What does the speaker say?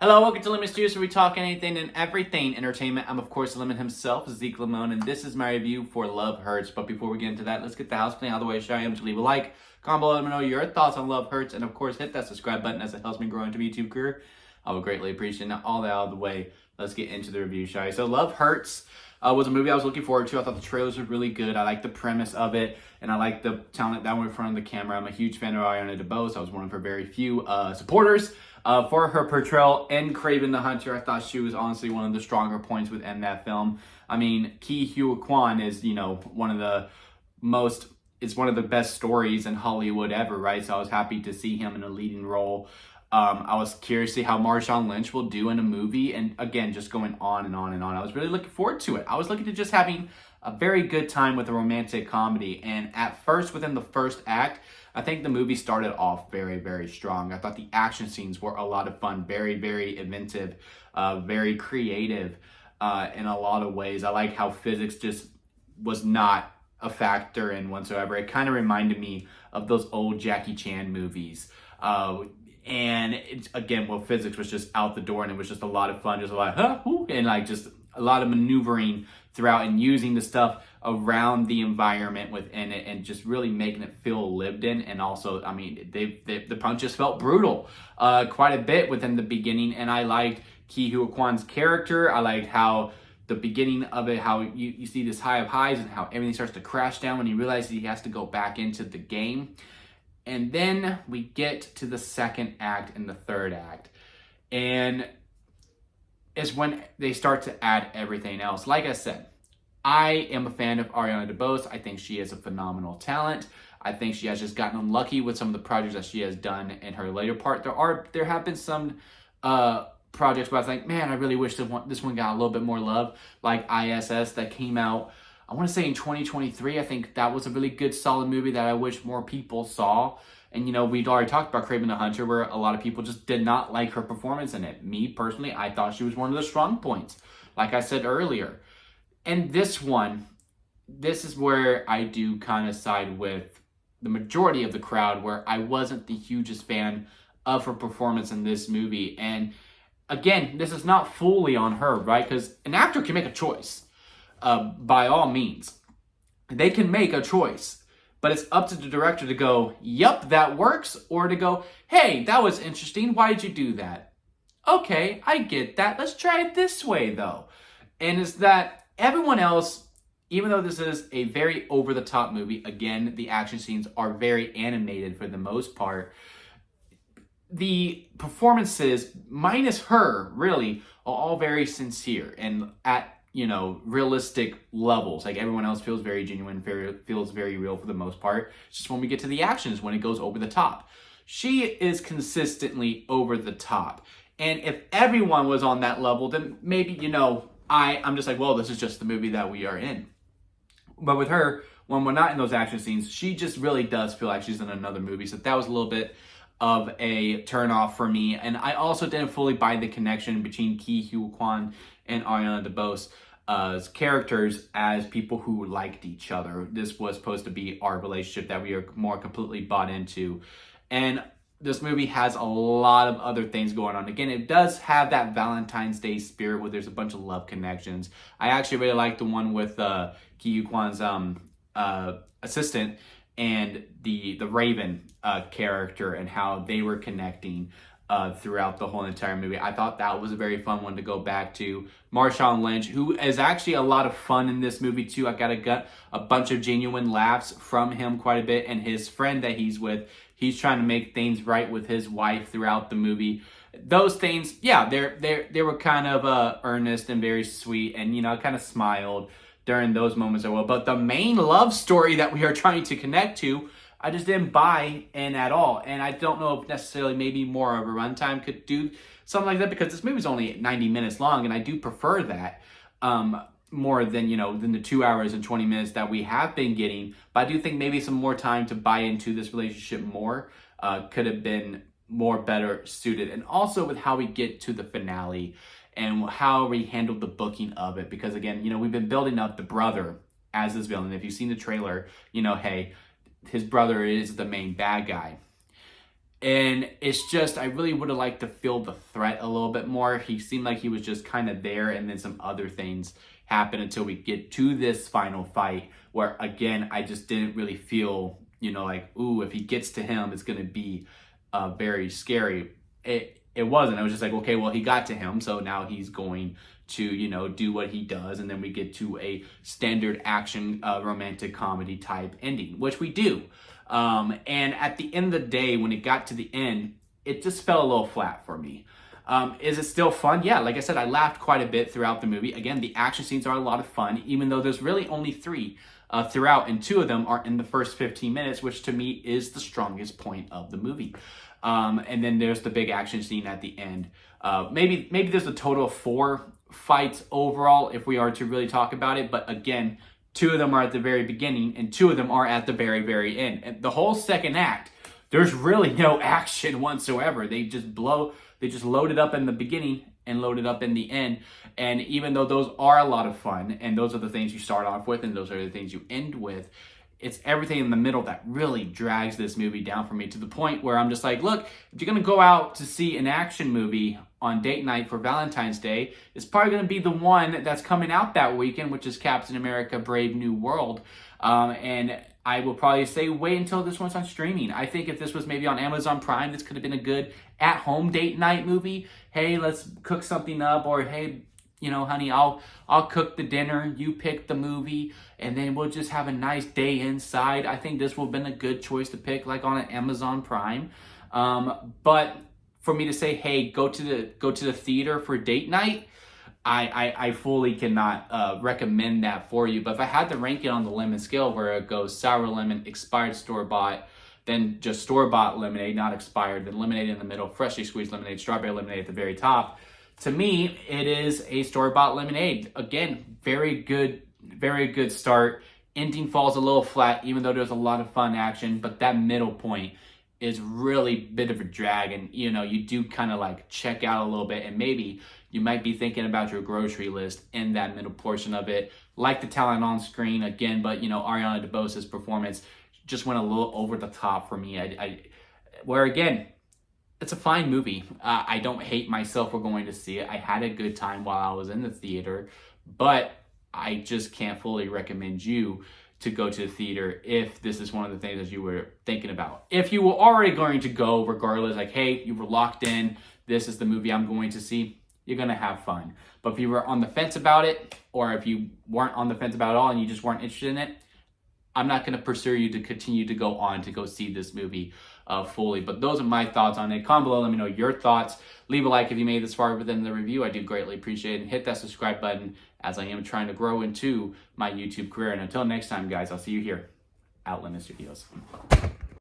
Hello, welcome to Lemon Studios, where we talk anything and everything entertainment. I'm, of course, Lemon himself, Zeke Lemon, and this is my review for Love Hurts. But before we get into that, let's get the house clean out of the way. Show you to leave a like, comment below, let me know your thoughts on Love Hurts, and of course, hit that subscribe button as it helps me grow into my YouTube career. I would greatly appreciate it. Now, all that out of the way, let's get into the review, shall we? So, Love Hurts was a movie I was looking forward to. I thought the trailers were really good. I liked the premise of it, and I liked the talent that went in front of the camera. I'm a huge fan of Ariana DeBose. I was one of her very few supporters. For her portrayal in Kraven the Hunter, I thought she was honestly one of the stronger points within that film. I mean, Ke Huy Quan is, one of the most, it's one of the best stories in Hollywood ever, right? So I was happy to see him in a leading role. I was curious to see how Marshawn Lynch will do in a movie, and again, just going on and on and on. I was really looking forward to it. I was looking to just having a very good time with a romantic comedy, and at first, within the first act, I think the movie started off very, very strong. I thought the action scenes were a lot of fun, very, very inventive, very creative in a lot of ways. I like how physics just was not a factor in whatsoever. It kind of reminded me of those old Jackie Chan movies. And it's, again, well, physics was just out the door, and it was just a lot of fun, just a lot of, and like just a lot of maneuvering throughout and using the stuff around the environment within it and just really making it feel lived in. And also, I mean, the punches felt brutal quite a bit within the beginning, and I liked Ke Huy Quan's character. I liked how the beginning of it, how you see this high of highs and how everything starts to crash down when he realizes he has to go back into the game. And then we get to the second act and the third act. And it's when they start to add everything else. Like I said, I am a fan of Ariana DeBose. I think she is a phenomenal talent. I think she has just gotten unlucky with some of the projects that she has done in her later part. There have been some projects where I was like, man, I really wish this one got a little bit more love, like ISS that came out, I want to say in 2023. I think that was a really good, solid movie that I wish more people saw. And, we'd already talked about Kraven the Hunter, where a lot of people just did not like her performance in it. Me, personally, I thought she was one of the strong points, like I said earlier. And this one, this is where I do kind of side with the majority of the crowd, where I wasn't the hugest fan of her performance in this movie. And again, this is not fully on her, right? Because an actor can make a choice. By all means, they can make a choice, but it's up to the director to go, yep, that works, or to go, hey, that was interesting. Why did you do that? Okay, I get that. Let's try it this way, though. And it's that everyone else, even though this is a very over-the-top movie, again, the action scenes are very animated for the most part. The performances, minus her, really, are all very sincere and at realistic levels. Like, everyone else feels very genuine, feels very real for the most part. It's just when we get to the actions, when it goes over the top. She is consistently over the top. And if everyone was on that level, then maybe, I'm just like, well, this is just the movie that we are in. But with her, when we're not in those action scenes, she just really does feel like she's in another movie. So that was a little bit of a turnoff for me. And I also didn't fully buy the connection between Ke Huy Quan and Ariana DeBose as characters as people who liked each other. This was supposed to be our relationship that we are more completely bought into. And this movie has a lot of other things going on. Again, it does have that Valentine's Day spirit where there's a bunch of love connections. I actually really like the one with Ke Huy Quan's assistant and the Raven character, and how they were connecting throughout the whole entire movie. I thought that was a very fun one to go back to. Marshawn Lynch, who is actually a lot of fun in this movie too. I got a bunch of genuine laughs from him quite a bit, and his friend that he's with, he's trying to make things right with his wife throughout the movie. Those things, yeah, they were kind of earnest and very sweet, and I kind of smiled during those moments as well. But the main love story that we are trying to connect to, I just didn't buy in at all. And I don't know if necessarily maybe more of a runtime could do something like that, because this movie's only 90 minutes long, and I do prefer that more than, than the 2 hours and 20 minutes that we have been getting. But I do think maybe some more time to buy into this relationship more could have been more better suited. And also with how we get to the finale and how we handled the booking of it. Because again, we've been building up the brother as this villain. If you've seen the trailer, hey, his brother is the main bad guy. And it's just, I really would have liked to feel the threat a little bit more. He seemed like he was just kind of there, and then some other things happen until we get to this final fight where, again, I just didn't really feel, like, ooh, if he gets to him, it's going to be very scary. It wasn't. It was just like, okay, well, he got to him, so now he's going to, do what he does, and then we get to a standard action romantic comedy type ending, which we do. And at the end of the day, when it got to the end, it just fell a little flat for me. Is it still fun? Yeah, like I said, I laughed quite a bit throughout the movie. Again, the action scenes are a lot of fun, even though there's really only 3 throughout, and 2 of them are in the first 15 minutes, which to me is the strongest point of the movie. And then there's the big action scene at the end. Maybe there's a total of 4 fights overall if we are to really talk about it. But again, 2 of them are at the very beginning and 2 of them are at the very, very end. And the whole second act, there's really no action whatsoever. They just load it up in the beginning and load it up in the end. And even though those are a lot of fun, and those are the things you start off with and those are the things you end with, it's everything in the middle that really drags this movie down for me, to the point where I'm just like, look, if you're going to go out to see an action movie on date night for Valentine's Day, it's probably going to be the one that's coming out that weekend, which is Captain America Brave New World. And I will probably say wait until this one's on streaming. I think if this was maybe on Amazon Prime, this could have been a good at-home date night movie. Hey, let's cook something up, or hey, honey, I'll cook the dinner, you pick the movie, and then we'll just have a nice day inside. I think this would have been a good choice to pick, like on an Amazon Prime. But for me to say, hey, go to the theater for date night, I fully cannot recommend that for you. But if I had to rank it on the lemon scale, where it goes sour lemon, expired store-bought, then just store-bought lemonade, not expired, then lemonade in the middle, freshly squeezed lemonade, strawberry lemonade at the very top, to me, it is a store-bought lemonade. Again, very good start. Ending falls a little flat, even though there's a lot of fun action, but that middle point is really a bit of a drag, and you do kind of like check out a little bit, and maybe you might be thinking about your grocery list in that middle portion of it. Like the talent on screen again, but Ariana DeBose's performance just went a little over the top for me. Where again, it's a fine movie. I don't hate myself for going to see it. I had a good time while I was in the theater, but I just can't fully recommend you to go to the theater if this is one of the things that you were thinking about. If you were already going to go regardless, like, hey, you were locked in, this is the movie I'm going to see, you're going to have fun. But if you were on the fence about it, or if you weren't on the fence about it all and you just weren't interested in it, I'm not going to pursue you to continue to go on to go see this movie fully. But those are my thoughts on it. Comment below, let me know your thoughts. Leave a like if you made it this far within the review. I do greatly appreciate it. And hit that subscribe button, as I am trying to grow into my YouTube career. And until next time, guys, I'll see you here at Lemon Studios.